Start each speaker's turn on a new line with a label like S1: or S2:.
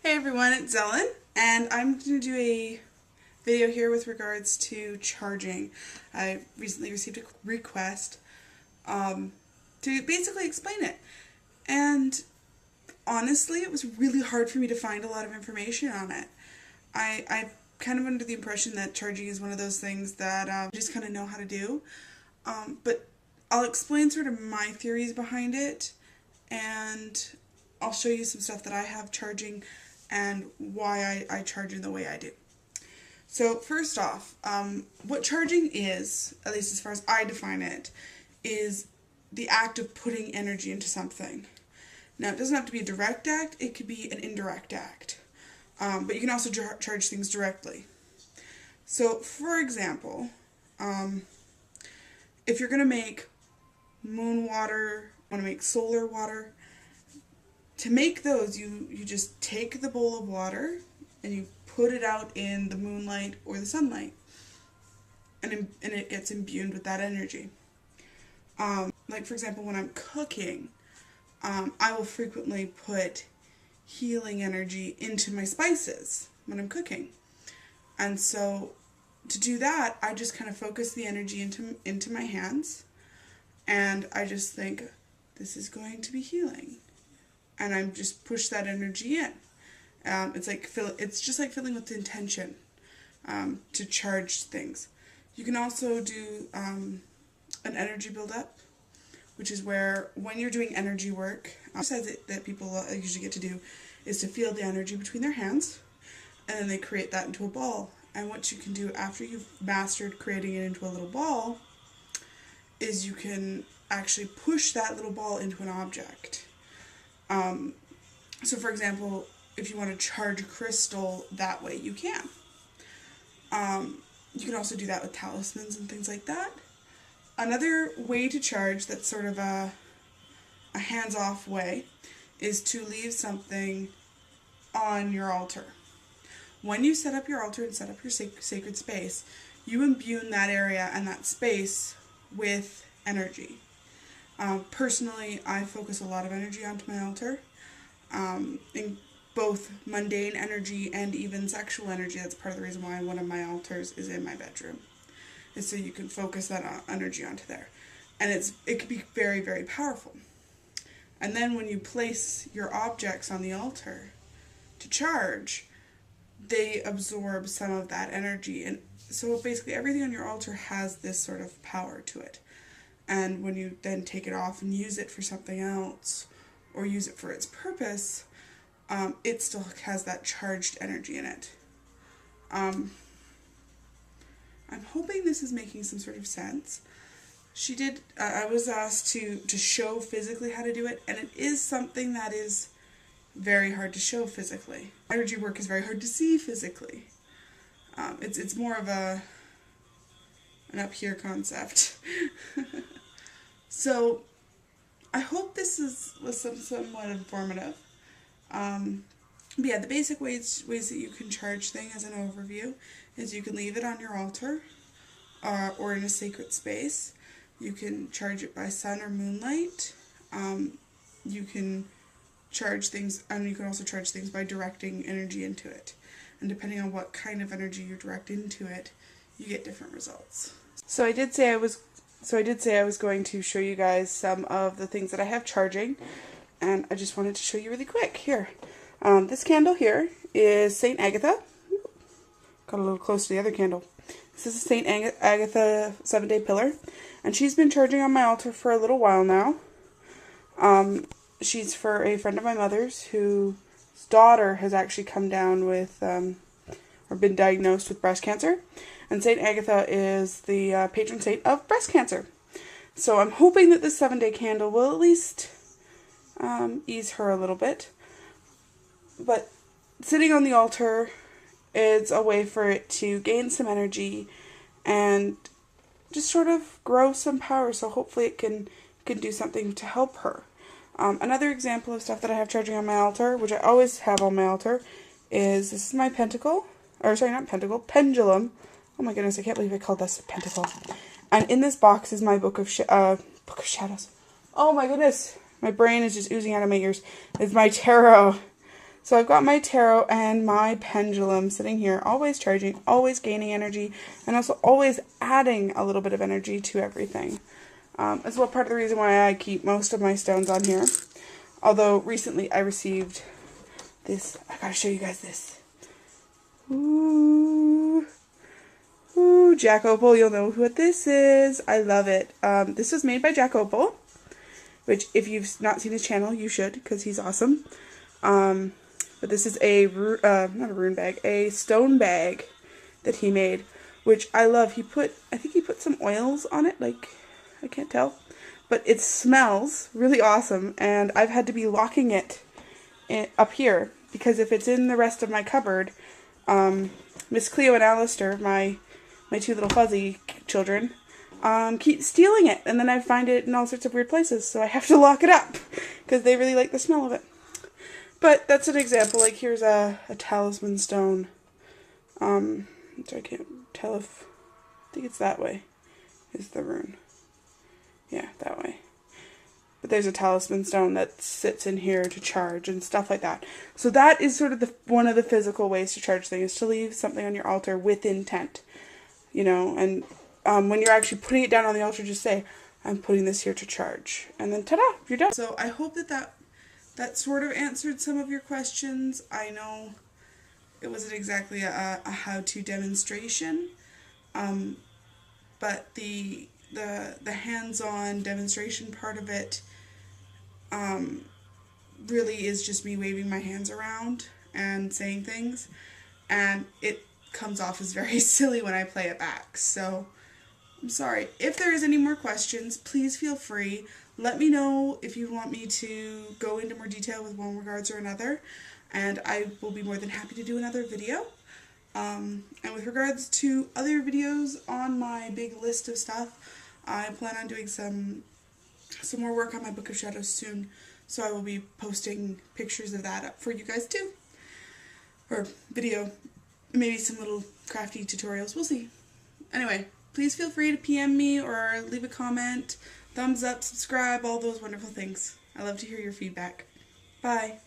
S1: Hey everyone, it's Ellen, and I'm going to do a video here with regards to charging. I recently received a request to basically explain it, and honestly, it was really hard for me to find a lot of information on it. I'm kind of under the impression that charging is one of those things that I just kind of know how to do, but I'll explain sort of my theories behind it, and I'll show you some stuff that I have charging and why I charge in the way I do. So first off, what charging is, at least as far as I define it, is the act of putting energy into something. Now, it doesn't have to be a direct act, it could be an indirect act. But you can also charge things directly. So, for example, if you're going to make moon water, want to make solar water, to make those, you just take the bowl of water and you put it out in the moonlight or the sunlight, and it gets imbued with that energy. Like for example, when I'm cooking, I will frequently put healing energy into my spices when I'm cooking. And so to do that, I just kind of focus the energy into my hands, and I just think, this is going to be healing. And I just push that energy in. It's just like filling with intention to charge things. You can also do an energy buildup, which is where when you're doing energy work, exercise that people usually get to do is to feel the energy between their hands, and then they create that into a ball. And what you can do after you've mastered creating it into a little ball is you can actually push that little ball into an object. So for example, if you want to charge a crystal that way, you can. You can also do that with talismans and things like that. Another way to charge that's sort of a hands-off way is to leave something on your altar. When you set up your altar and set up your sacred space, you imbue that area and that space with energy. Personally, I focus a lot of energy onto my altar, in both mundane energy and even sexual energy. That's part of the reason why one of my altars is in my bedroom, is so you can focus that energy onto there. And it can be very, very powerful. And then when you place your objects on the altar to charge, they absorb some of that energy. And so basically everything on your altar has this sort of power to it. And when you then take it off and use it for something else, or use it for its purpose, it still has that charged energy in it. I'm hoping this is making some sort of sense. I was asked to show physically how to do it, and it is something that is very hard to show physically. Energy work is very hard to see physically. It's more of an up here concept. So I hope this was somewhat informative. But yeah, the basic ways that you can charge things as an overview is you can leave it on your altar or in a sacred space. You can charge it by sun or moonlight. You can charge things, and you can also charge things by directing energy into it. And depending on what kind of energy you direct into it, you get different results. So I did say I was going to show you guys some of the things that I have charging, and I just wanted to show you really quick. Here, this candle here is St. Agatha. Got a little close to the other candle. This is a St. Agatha 7-day pillar, and she's been charging on my altar for a little while now. She's for a friend of my mother's whose daughter has actually come down with, or been diagnosed with breast cancer. And St. Agatha is the patron saint of breast cancer. So I'm hoping that this 7-day candle will at least ease her a little bit. But sitting on the altar is a way for it to gain some energy and just sort of grow some power. So hopefully it can do something to help her. Another example of stuff that I have charging on my altar, which I always have on my altar, is this is my pendulum. Oh my goodness, I can't believe I called this a pentacle. And in this box is my Book of Shadows. Oh my goodness, my brain is just oozing out of my ears. It's my tarot So I've got my tarot and my pendulum sitting here, always charging, always gaining energy, and also always adding a little bit of energy to everything. As well, part of the reason why I keep most of my stones on here. Although recently I received this. I gotta show you guys this. Ooh. Ooh, Jack Opal. You'll know what this is. I love it. This was made by Jack Opal, which if you've not seen his channel, you should, because he's awesome. But this is a, not a rune bag, a stone bag that he made, which I love. I think he put some oils on it, like, I can't tell. But it smells really awesome, and I've had to be locking it up here, because if it's in the rest of my cupboard, Miss Cleo and Alistair, my two little fuzzy children, keep stealing it, and then I find it in all sorts of weird places, so I have to lock it up, because they really like the smell of it. But that's an example. Like, here's a talisman stone. So I can't tell if, I think it's that way, is the rune. Yeah, that way. But there's a talisman stone that sits in here to charge and stuff like that. So that is sort of one of the physical ways to charge things, to leave something on your altar with intent. You know, and when you're actually putting it down on the altar, just say, I'm putting this here to charge. And then ta-da, you're done. So I hope that sort of answered some of your questions. I know it wasn't exactly a how-to demonstration, but the hands-on demonstration part of it really is just me waving my hands around and saying things, and it comes off as very silly when I play it back. So I'm sorry. If there is any more questions, please feel free. Let me know if you want me to go into more detail with one regards or another, and I will be more than happy to do another video. And with regards to other videos on my big list of stuff, I plan on doing some more work on my Book of Shadows soon, so I will be posting pictures of that up for you guys too. Or video, maybe some little crafty tutorials, we'll see. Anyway, please feel free to PM me or leave a comment, thumbs up, subscribe, all those wonderful things. I love to hear your feedback. Bye.